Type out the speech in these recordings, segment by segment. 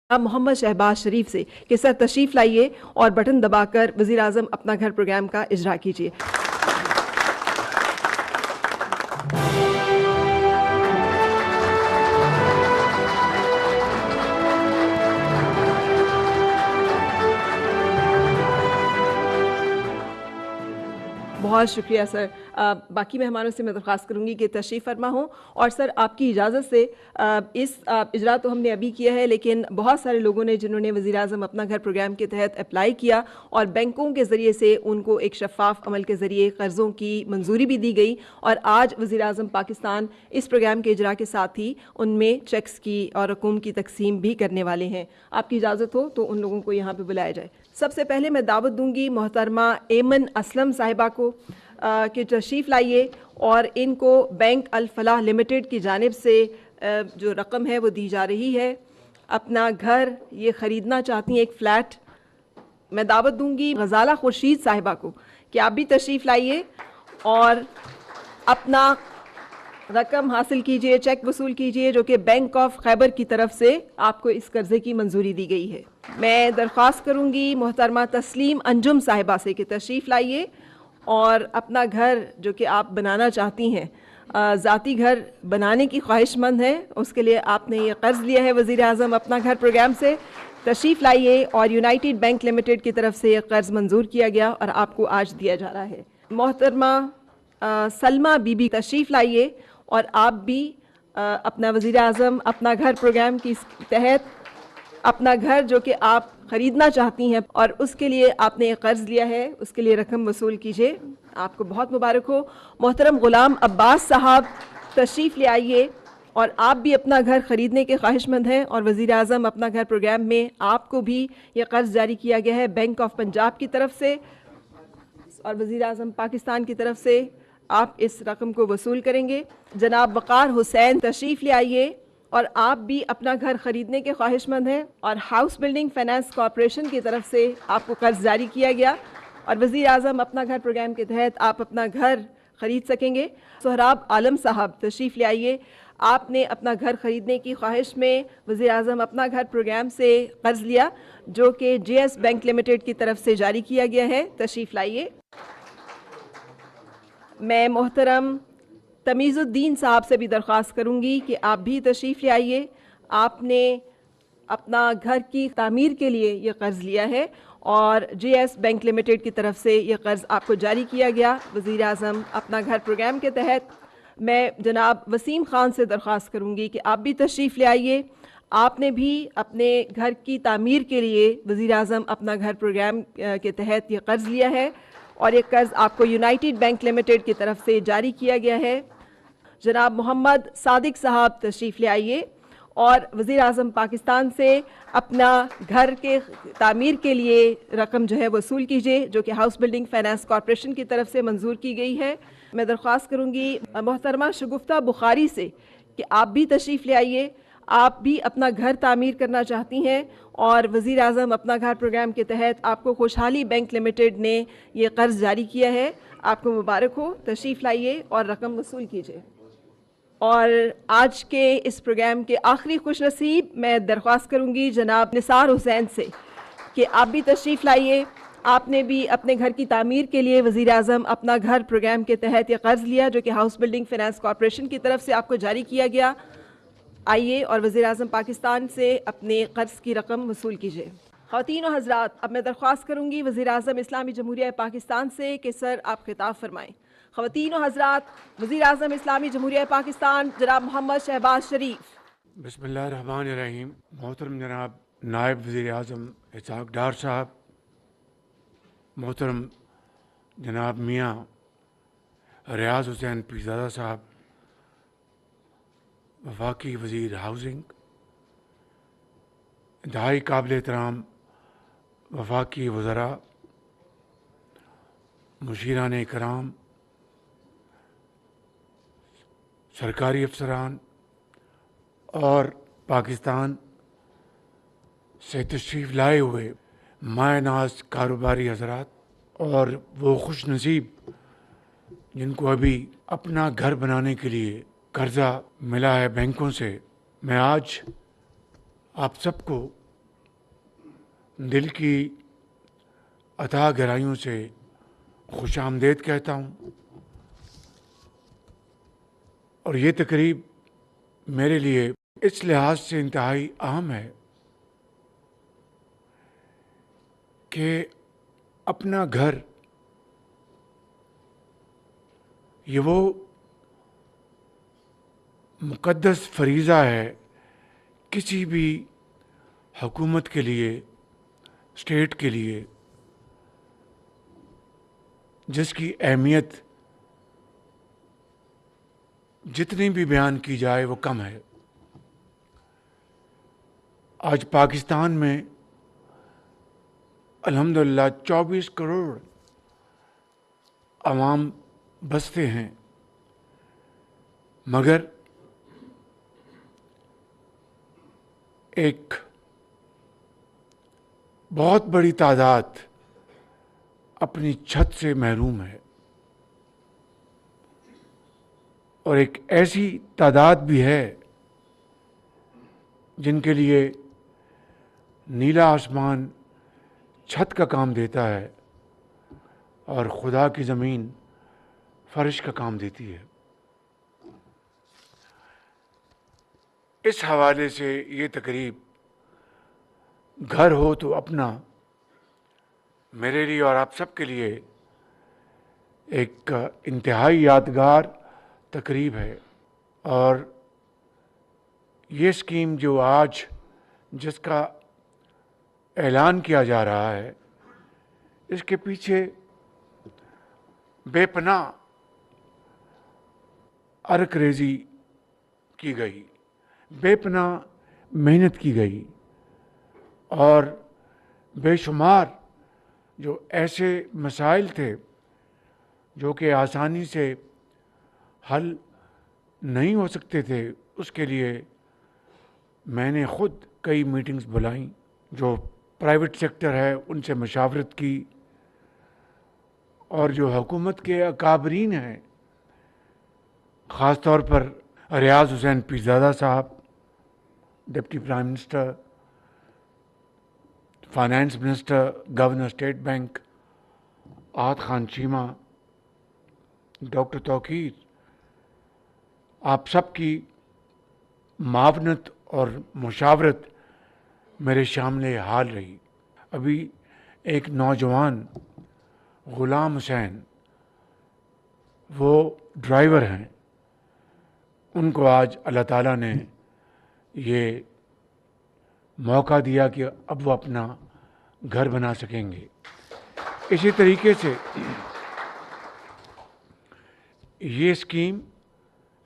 आप मोहम्मद शहबाज शरीफ से कि सर तशरीफ़ लाइए और बटन दबाकर वज़ीर आज़म अपना घर प्रोग्राम का इजरा कीजिए। बहुत शुक्रिया सर। बाकी मेहमानों से मैं दरख्वास्त करूंगी कि तशरीफ़ फरमा हो। और सर आपकी इजाज़त से इस इजरा तो हमने अभी किया है, लेकिन बहुत सारे लोगों ने जिन्होंने वज़ीर आज़म अपना घर प्रोग्राम के तहत अप्लाई किया और बैंकों के ज़रिए से उनको एक शफ़ाफ़ अमल के ज़रिए कर्ज़ों की मंजूरी भी दी गई, और आज वज़ीर आज़म पाकिस्तान इस प्रोग्राम के इजरा के साथ ही उनमें चेक्स की और रकूम की तकसीम भी करने वाले हैं। आपकी इजाज़त हो तो उन लोगों को यहाँ पर बुलाया जाए। सबसे पहले मैं दावत दूंगी मोहतरमा एमन असलम साहिबा को कि तशरीफ़ लाइए और इनको बैंक अल फलाह लिमिटेड की जानिब से जो रकम है वो दी जा रही है। अपना घर ये ख़रीदना चाहती हैं, एक फ़्लैट। मैं दावत दूंगी गज़ाला खुर्शीद साहिबा को कि आप भी तशरीफ़ लाइए और अपना रकम हासिल कीजिए, चेक वसूल कीजिए जो कि बैंक ऑफ खैबर की तरफ से आपको इस कर्ज़े की मंजूरी दी गई है। मैं दरख्वास्त करूंगी मोहतरमा तस्लीम अंजुम साहिबा से कि तशरीफ़ लाइए और अपना घर जो कि आप बनाना चाहती हैं, ज़ाती घर बनाने की ख्वाहिशमंद है, उसके लिए आपने ये कर्ज़ लिया है वज़ीर आज़म अपना घर प्रोग्राम से। तशरीफ़ लाइए और यूनाइटेड बैंक लिमिटेड की तरफ से ये कर्ज़ मंजूर किया गया और आपको आज दिया जा रहा है। मोहतरमा सलमा बीबी तशरीफ़ लाइए और आप भी अपना वज़ीर आज़म अपना घर प्रोग्राम की तहत अपना घर जो कि आप ख़रीदना चाहती हैं और उसके लिए आपने एक कर्ज़ लिया है, उसके लिए रकम वसूल कीजिए। आपको बहुत मुबारक हो। मोहतरम ग़ुलाम अब्बास साहब तशरीफ़ ले आइए और आप भी अपना घर ख़रीदने के ख्वाहिशमंद हैं और वज़ीर आज़म अपना घर प्रोग्राम में आपको भी ये कर्ज़ जारी किया गया है बैंक ऑफ पंजाब की तरफ से, और वज़ीर आज़म पाकिस्तान की तरफ से आप इस रकम को वसूल करेंगे। जनाब वक़ार हुसैन तशरीफ़ ले आइए और आप भी अपना घर ख़रीदने के ख्वाहिशमंद हैं और हाउस बिल्डिंग फाइनेंस कॉरपोरेशन की तरफ से आपको कर्ज़ जारी किया गया और वज़ीर आज़म अपना घर प्रोग्राम के तहत आप अपना घर ख़रीद सकेंगे। सोहराब आलम साहब तशरीफ़ ले आइए। आपने अपना घर ख़रीदने की ख्वाहिश में वज़ीर आज़म अपना घर प्रोग्राम से कर्ज़ लिया जो कि JS बैंक लिमिटेड की तरफ से जारी किया गया है। तशरीफ़ लाइए। मैं मोहतरम तमीज़ुद्दीन साहब से भी दरख्वास्त करूंगी कि आप भी तशरीफ़ ले आइए। आपने अपना घर की तामीर के लिए ये कर्ज़ लिया है और JS बैंक लिमिटेड की तरफ से ये कर्ज़ आपको जारी किया गया वज़ीर आज़म अपना घर प्रोग्राम के तहत। मैं जनाब वसीम ख़ान से दरख्वास्त करूंगी कि आप भी तशरीफ़ ले आइए। आपने भी अपने घर की तामीर के लिए वज़ीर आज़म अपना घर प्रोग्राम के तहत ये कर्ज़ लिया है और ये कर्ज़ आपको यूनाइटेड बैंक लिमिटेड की तरफ से जारी किया गया है। जनाब मोहम्मद सादिक साहब तशरीफ़ ले आइए और वज़ीर आज़म पाकिस्तान से अपना घर के तामीर के लिए रकम जो है वसूल कीजिए जो कि हाउस बिल्डिंग फाइनेंस कॉरपोरेशन की तरफ से मंजूर की गई है। मैं दरख्वास्त करूंगी मोहतरमा शगुफ्ता बुखारी से कि आप भी तशरीफ़ ले आइए। आप भी अपना घर तामीर करना चाहती हैं और वज़ीर आज़म अपना घर प्रोग्राम के तहत आपको खुशहाली बैंक लिमिटेड ने ये कर्ज़ जारी किया है। आपको मुबारक हो। तशरीफ़ लाइए और रकम वसूल कीजिए। और आज के इस प्रोग्राम के आखिरी खुश नसीब मैं दरख्वास्त करूंगी जनाब निसार हुसैन से कि आप भी तशरीफ़ लाइए। आपने भी अपने घर की तामीर के लिए वज़ीर आज़म अपना घर प्रोग्राम के तहत ये कर्ज़ लिया जो कि हाउस बिल्डिंग फाइनेंस कॉरपोरेशन की तरफ से आपको जारी किया गया। आइए और वज़ीर आज़म पाकिस्तान से अपने कर्ज़ की रकम वसूल कीजिए। ख़वातीन और हज़रात, अब मैं दरख्वास्त करूंगी वज़ीर आज़म इस्लामी जमहूरिया पाकिस्तान से कि सर आप खिताब फरमाएँ। ख़वातीन और हज़रात, वज़ीर आज़म इस्लामी जमहूरिया पाकिस्तान जनाब मोहम्मद शहबाज शरीफ। बिस्मिल्लाहिर्रहमानिर्रहीम। मोहतरम जनाब नायब वज़ीर आज़म इसहाक़ डार साहब, मोहतरम जनाब मियाँ रियाज़ हुसैन पीरज़ादा साहब, वफाकी वज़ीर हाउसिंग, इंतहाई काबिल एहतराम वफाकी वज़रा, मुशीरान इकराम, सरकारी अफसरान और पाकिस्तान से तशरीफ़ लाए हुए मायनाज़ कारोबारी हज़रात और वो खुश नसीब जिनको अभी अपना घर बनाने के लिए कर्ज़ा मिला है बैंकों से, मैं आज आप सबको दिल की अथाह गहराइयों से खुश आमदेद कहता हूँ। और ये तकरीब मेरे लिए इस लिहाज से इंतहाई अहम है कि अपना घर ये वो मुक़द्दस फरीज़ा है किसी भी हुकूमत के लिए, स्टेट के लिए, जिसकी अहमियत जितनी भी बयान की जाए वो कम है। आज पाकिस्तान में अल्हम्दुलिल्लाह 24 करोड़ अवाम बसते हैं, मगर एक बहुत बड़ी तादाद अपनी छत से महरूम है और एक ऐसी तादाद भी है जिनके लिए नीला आसमान छत का काम देता है और खुदा की ज़मीन फर्श का काम देती है। इस हवाले से ये तकरीब घर हो तो अपना मेरे लिए और आप सब के लिए एक इंतहाई यादगार तकरीब है। और ये स्कीम जो आज जिसका ऐलान किया जा रहा है, इसके पीछे बेपनाह अरकरेज़ी की गई, बेपनाह मेहनत की गई और बेशुमार जो ऐसे मसाइल थे जो कि आसानी से हल नहीं हो सकते थे, उसके लिए मैंने ख़ुद कई मीटिंग्स बुलाई, जो प्राइवेट सेक्टर है उनसे मशावरत की और जो हुकूमत के अकाबरीन हैं, ख़ास तौर पर रियाज़ हुसैन पीरज़ादा साहब, deputy prime minister, finance minister, governor state bank आहत खान चीमा, डॉक्टर तौकीर, आप सब की मावनत और मुशावरत मेरे सामने हाल रही। अभी एक नौजवान ग़ुलाम हुसैन, वो ड्राइवर हैं, उनको आज अल्लाह ताला ने ये मौका दिया कि अब वो अपना घर बना सकेंगे। इसी तरीके से ये स्कीम,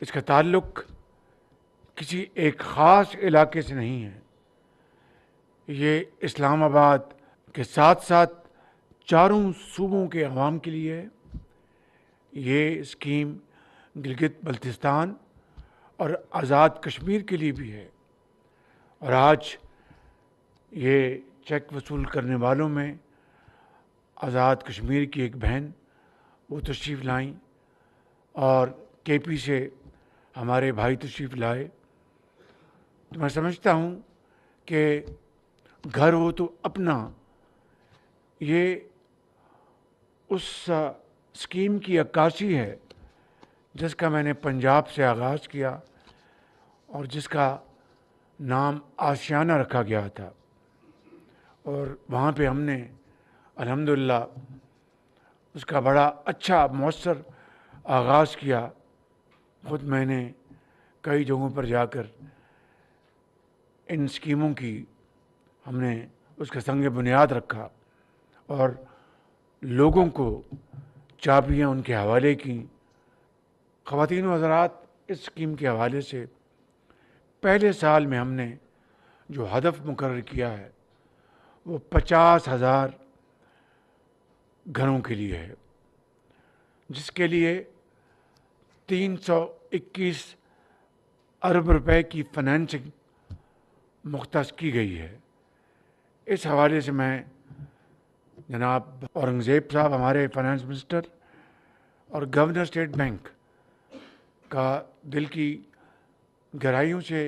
इसका ताल्लुक़ किसी एक ख़ास इलाके से नहीं है। ये इस्लामाबाद के साथ साथ चारों सूबों के अवाम के लिए है। ये स्कीम गिलगित बल्तिस्तान और आज़ाद कश्मीर के लिए भी है। और आज ये चेक वसूल करने वालों में आज़ाद कश्मीर की एक बहन वो तशरीफ़ लाईं और केपी से हमारे भाई तशरीफ़ लाए। तो मैं समझता हूँ कि घर हो तो अपना, ये उस स्कीम की अक्कासी है जिसका मैंने पंजाब से आगाज़ किया और जिसका नाम आशियाना रखा गया था। और वहाँ पे हमने अल्हम्दुलिल्लाह उसका बड़ा अच्छा मौसर आगाज़ किया। ख़ुद मैंने कई जगहों पर जाकर इन स्कीमों की हमने उसका संग बुनियाद रखा और लोगों को चाबियाँ उनके हवाले की। ख़वातीन व हज़रात, इस स्कीम के हवाले से पहले साल में हमने जो हदफ मुकर्रर किया है वो 50,000 घरों के लिए है, जिसके लिए 321 अरब रुपए की फाइनेंसिंग मुख्तस की गई है। इस हवाले से मैं जनाब औरंगज़ेब साहब, हमारे फाइनेंस मिनिस्टर, और गवर्नर स्टेट बैंक का दिल की गहराइयों से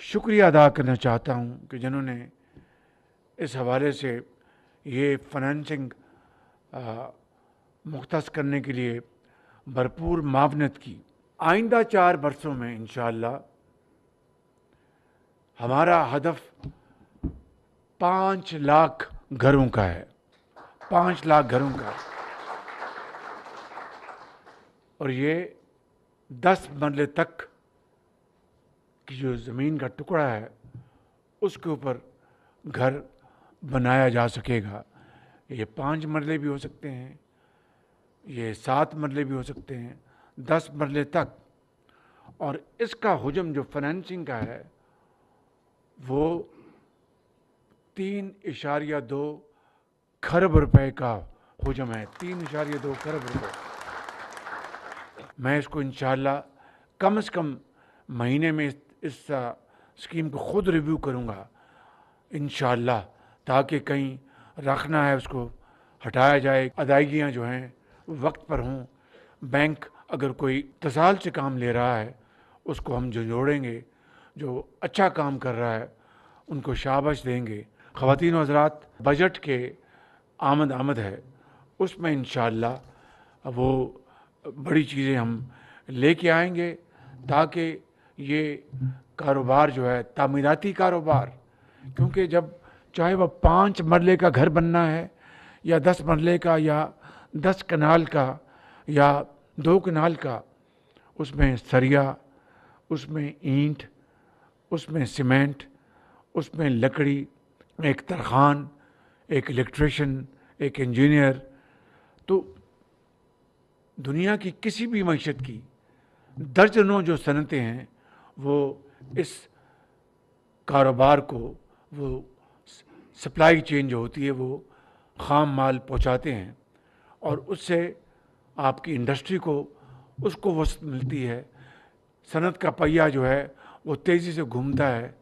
शुक्रिया अदा करना चाहता हूँ कि जिन्होंने इस हवाले से ये फाइनेंसिंग मुख्तस करने के लिए भरपूर मावनत की। आइंदा 4 बरसों में इंशाअल्लाह हमारा हदफ 5 लाख घरों का है, 5 लाख घरों का। और ये 10 मरले तक की जो ज़मीन का टुकड़ा है उसके ऊपर घर बनाया जा सकेगा। ये 5 मरले भी हो सकते हैं, ये 7 मरले भी हो सकते हैं, 10 मरले तक। और इसका हुजम जो फाइनेंसिंग का है वो 3.2 खरब रुपए का हुजम है, 3.2 खरब रुपए। मैं इसको इंशाअल्लाह कम से कम महीने में इस स्कीम को खुद रिव्यू करूँगा इंशाअल्लाह, ताकि कहीं रखना है उसको हटाया जाए, अदायगियाँ जो हैं वक्त पर हों। बैंक अगर कोई इत्तसाल से काम ले रहा है उसको हम जो जोड़ेंगे, जो अच्छा काम कर रहा है उनको शाबाश देंगे। ख़वातीन व हज़रात, बजट के आमद है, उसमें इंशाअल्लाह वो बड़ी चीज़ें हम लेके आएंगे ताकि ये कारोबार जो है तामीराती कारोबार, क्योंकि जब चाहे वह 5 मरले का घर बनना है या 10 मरले का या 10 कनाल का या 2 कनाल का, उसमें सरिया, उसमें ईंट, उसमें सीमेंट, उसमें लकड़ी, एक तरखान, एक इलेक्ट्रिशियन, एक इंजीनियर। तो दुनिया की किसी भी मईशत की दर्जनों जो सनतें हैं वो इस कारोबार को, वो सप्लाई चेन जो होती है वो ख़ाम माल पहुंचाते हैं और उससे आपकी इंडस्ट्री को उसको वसत मिलती है। सनत का पहिया जो है वो तेज़ी से घूमता है,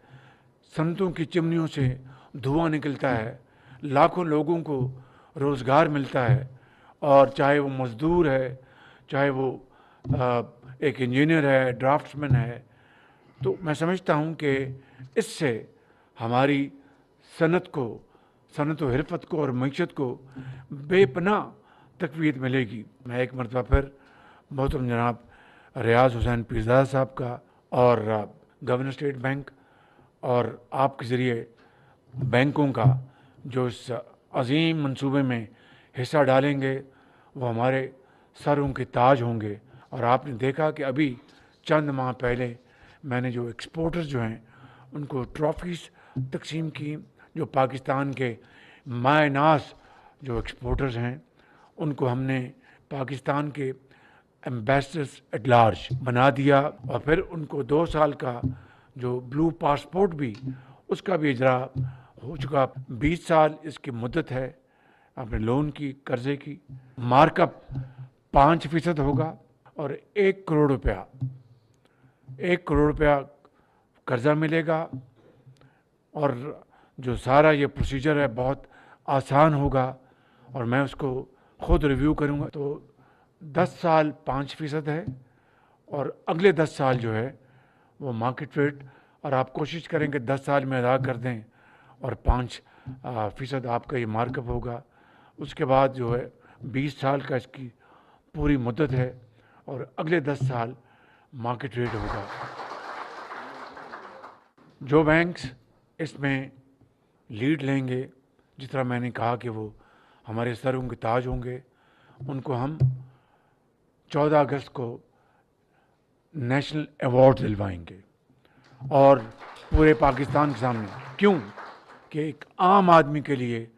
सनतों की चिमनियों से धुआं निकलता है, लाखों लोगों को रोज़गार मिलता है। और चाहे वो मज़दूर है, चाहे वो एक इंजीनियर है, ड्राफ्ट्समैन है। तो मैं समझता हूँ कि इससे हमारी सनत व हिरफत को और मईशत को बेपनाह तक़वीत मिलेगी। मैं एक मरतबा फिर मोहतरम जनाब रियाज हुसैन पीरज़ादा साहब का और गवर्नर स्टेट बैंक और आपके ज़रिए बैंकों का जो इस अज़ीम मंसूबे में हिस्सा डालेंगे वो हमारे सरों के ताज होंगे। और आपने देखा कि अभी चंद माह पहले मैंने जो एक्सपोर्टर्स जो हैं उनको ट्रॉफ़ीज़ तकसीम की, जो पाकिस्तान के मायनास जो एक्सपोर्टर्स हैं उनको हमने पाकिस्तान के एम्बेसडर्स एट लार्ज बना दिया। और फिर उनको 2 साल का जो ब्लू पासपोर्ट भी, उसका भी इजरा हो चुका। 20 साल इसकी मुद्दत है अपने लोन की, कर्ज़े की। मार्कअप 5% होगा और 1 करोड़ रुपया कर्ज़ा मिलेगा। और जो सारा ये प्रोसीजर है बहुत आसान होगा और मैं उसको ख़ुद रिव्यू करूँगा। तो 10 साल 5% है और अगले 10 साल जो है वो मार्केट रेट, और आप कोशिश करें कि 10 साल में अदा कर दें और 5% आपका ये मार्कअप होगा। उसके बाद जो है 20 साल का इसकी पूरी मुद्दत है और अगले 10 साल मार्केट रेट होगा। जो बैंक्स इसमें लीड लेंगे, जिस तरह मैंने कहा कि वो हमारे सरों के ताज होंगे, उनको हम 14 अगस्त को नेशनल अवार्ड दिलवाएंगे और पूरे पाकिस्तान के सामने। क्यों कि एक आम आदमी के लिए,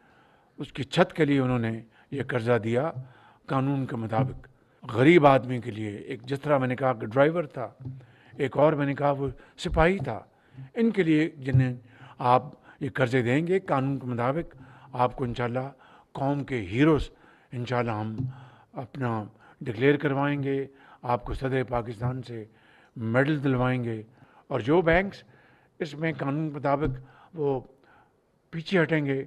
उसकी छत के लिए उन्होंने ये कर्ज़ा दिया कानून के मुताबिक। गरीब आदमी के लिए, एक जिस तरह मैंने कहा कि ड्राइवर था, एक और मैंने कहा वो सिपाही था, इनके लिए जिन्हें आप ये कर्ज़े देंगे कानून के मुताबिक, आपको इंशाल्लाह कौम के हीरोज़ इंशाल्लाह हम अपना डिक्लेयर करवाएंगे, आपको सदर पाकिस्तान से मेडल दिलवाएंगे। और जो बैंक्स इसमें कानून के मुताबिक वो पीछे हटेंगे,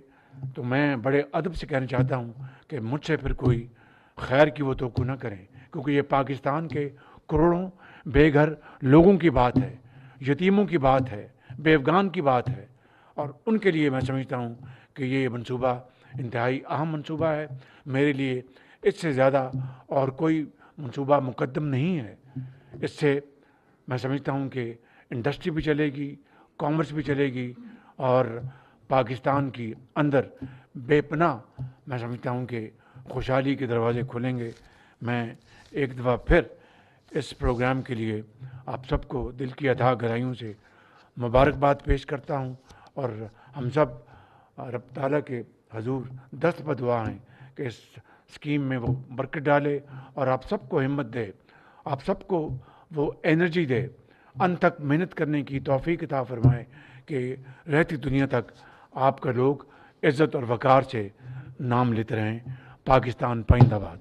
तो मैं बड़े अदब से कहना चाहता हूँ कि मुझसे फिर कोई खैर की वो तो ना करें, क्योंकि ये पाकिस्तान के करोड़ों बेघर लोगों की बात है, यतीमों की बात है, बेवगान की बात है। اور ان کے لیے میں سمجھتا ہوں کہ یہ منصوبہ انتہائی اہم منصوبہ ہے. میرے لیے اس سے زیادہ اور کوئی منصوبہ مقدم نہیں ہے. اس سے میں سمجھتا ہوں کہ انڈسٹری بھی چلے گی, کامرس بھی چلے گی, اور پاکستان کی اندر بے پناہ میں سمجھتا ہوں کہ خوشحالی کے دروازے کھلیں گے. میں ایک دفعہ پھر اس پروگرام کے لیے آپ سب کو دل کی اتھاہ گہرائیوں سے مبارکباد پیش کرتا ہوں, اور ہم سب رب تعالیٰ کے حضور دست بدعا ہیں کہ اس اسکیم میں وہ برکت ڈالے اور آپ سب کو ہمت دے, آپ سب کو وہ انرجی دے, ان تک محنت کرنے کی توفیق عطا فرمائے کہ رہتی دنیا تک آپ کا لوگ عزت اور وقار سے نام لیتے رہیں. پاکستان پائندہ باد.